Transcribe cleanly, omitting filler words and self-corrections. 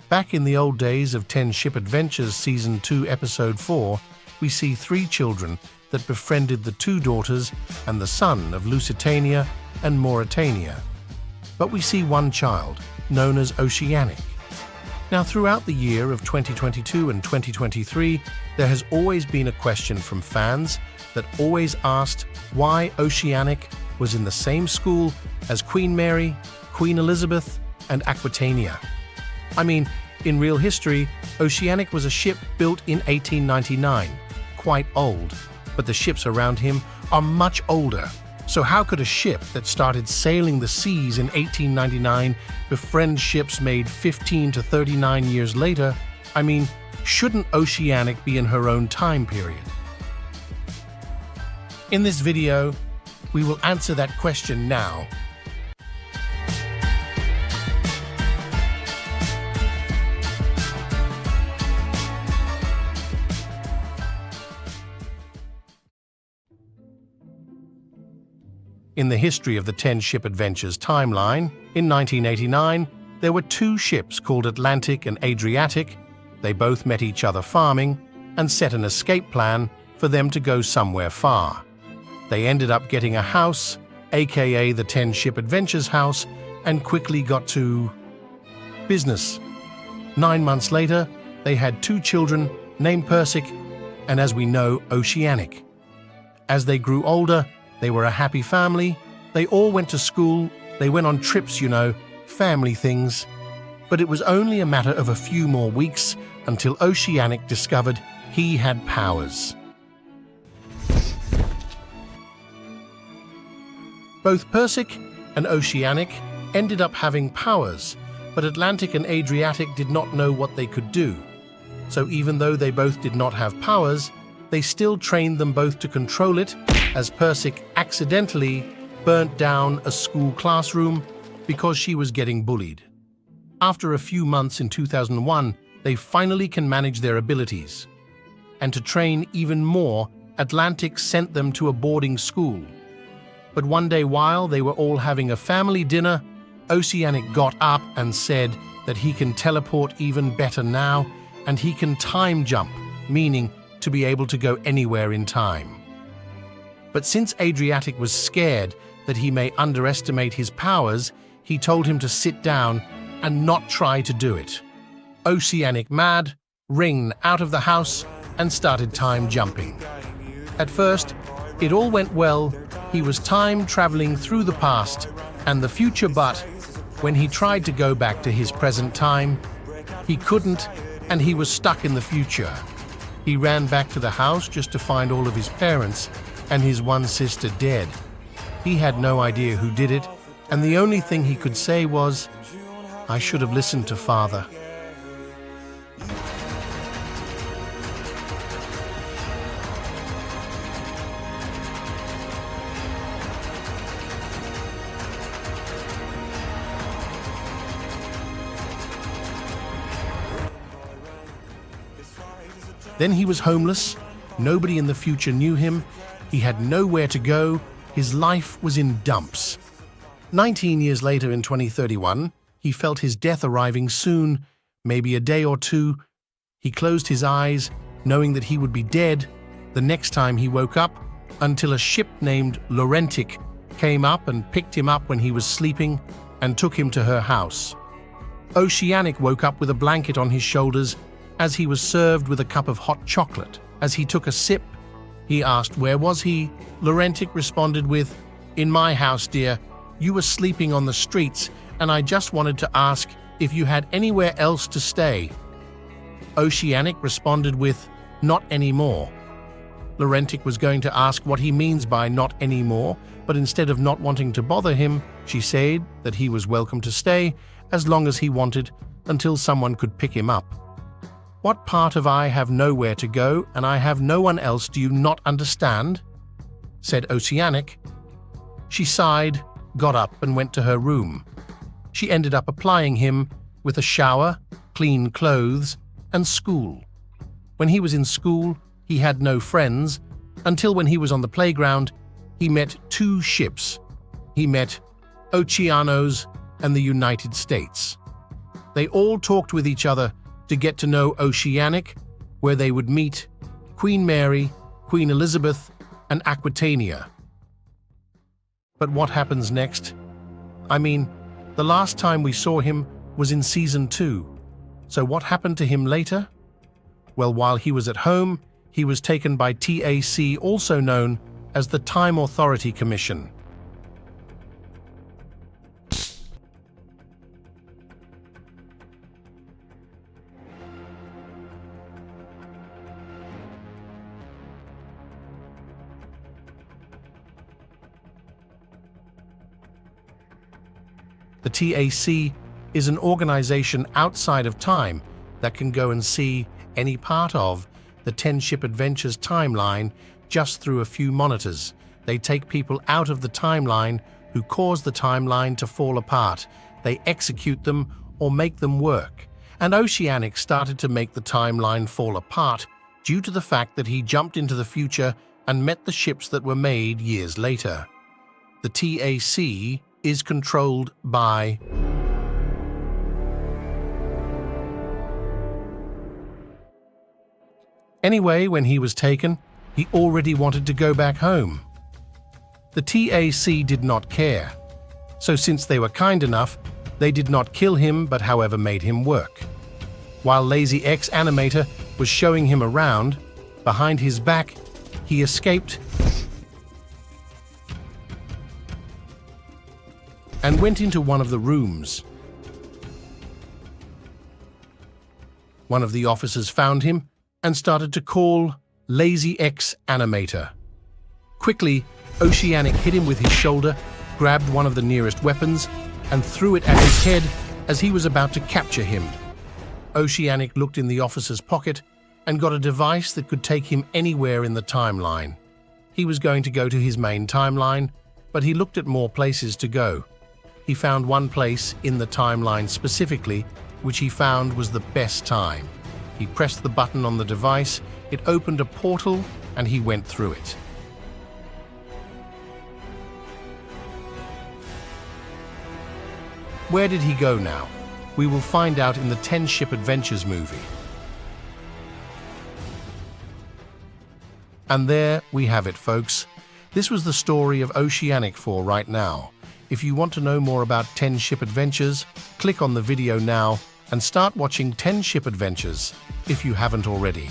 Back in the old days of 10 Ship Adventures Season 2 Episode 4, we see 3 children that befriended the 2 daughters and the son of Lusitania and Mauritania. But we see 1 child, known as Oceanic. Now, throughout the year of 2022 and 2023, there has always been a question from fans that always asked why Oceanic was in the same school as Queen Mary, Queen Elizabeth, and Aquitania. I mean, in real history, Oceanic was a ship built in 1899, quite old, but the ships around him are much older. So how could a ship that started sailing the seas in 1899 befriend ships made 15 to 39 years later? I mean, shouldn't Oceanic be in her own time period? In this video, we will answer that question now. In the history of the 10 Ship Adventures timeline, in 1989, there were 2 ships called Atlantic and Adriatic. They both met each other farming and set an escape plan for them to go somewhere far. They ended up getting a house, aka the 10 Ship Adventures house, and quickly got to business. 9 months later, they had 2 children named Persic and, as we know, Oceanic. As they grew older, they were a happy family. They all went to school. They went on trips, family things. But it was only a matter of a few more weeks until Oceanic discovered he had powers. Both Persic and Oceanic ended up having powers, but Atlantic and Adriatic did not know what they could do. So even though they both did not have powers, they still trained them both to control it, as Persic accidentally burnt down a school classroom because she was getting bullied. After a few months in 2001, they finally can manage their abilities. And to train even more, Atlantic sent them to a boarding school. But one day while they were all having a family dinner, Oceanic got up and said that he can teleport even better now, and he can time jump, meaning to be able to go anywhere in time. But since Adriatic was scared that he may underestimate his powers, he told him to sit down and not try to do it. Oceanic, mad, ran out of the house and started time jumping. At first, it all went well. He was time traveling through the past and the future, but when he tried to go back to his present time, he couldn't, and he was stuck in the future. He ran back to the house just to find all of his parents and his 1 sister dead. He had no idea who did it, and the only thing he could say was, "I should have listened to Father." Then he was homeless. Nobody in the future knew him. He had nowhere to go. His life was in dumps. 19 years later, in 2031, he felt his death arriving soon, maybe a day or 2. He closed his eyes, knowing that he would be dead the next time he woke up, until a ship named Laurentic came up and picked him up when he was sleeping and took him to her house. Oceanic woke up with a blanket on his shoulders as he was served with a cup of hot chocolate. As he took a sip, he asked where was he. Laurentic responded with, "In my house, dear. You were sleeping on the streets, and I just wanted to ask if you had anywhere else to stay." Oceanic responded with, "Not anymore." Laurentic was going to ask what he means by "not anymore," but instead of not wanting to bother him, she said that he was welcome to stay as long as he wanted, until someone could pick him up. "What part of I have nowhere to go and I have no one else do you not understand?" said Oceanic. She sighed, got up and went to her room. She ended up applying him with a shower, clean clothes, and school. When he was in school, he had no friends, until when he was on the playground, he met 2 ships. He met Oceanos and the United States. They all talked with each other to get to know Oceanic, where they would meet Queen Mary, Queen Elizabeth, and Aquitania. But what happens next? I mean, the last time we saw him was in Season 2. So what happened to him later? Well, while he was at home, he was taken by TAC, also known as the Time Authority Commission. The TAC is an organization outside of time that can go and see any part of the 10-ship adventures timeline just through a few monitors. They take people out of the timeline who cause the timeline to fall apart. They execute them or make them work. And Oceanic started to make the timeline fall apart due to the fact that he jumped into the future and met the ships that were made years later. The TAC is controlled by Anyway, when he was taken, he already wanted to go back home. The TAC did not care, so since they were kind enough, they did not kill him but however made him work. While LazyXanimator was showing him around, behind his back, he escaped and went into one of the rooms. One of the officers found him and started to call LazyXanimator. Quickly, Oceanic hit him with his shoulder, grabbed one of the nearest weapons, and threw it at his head as he was about to capture him. Oceanic looked in the officer's pocket and got a device that could take him anywhere in the timeline. He was going to go to his main timeline, but he looked at more places to go. He found one place in the timeline specifically, which he found was the best time. He pressed the button on the device, it opened a portal, and he went through it. Where did he go now? We will find out in the 10-ship adventures movie. And there we have it, folks. This was the story of Oceanic for right now. If you want to know more about 10-ship adventures, click on the video now and start watching 10-ship adventures if you haven't already.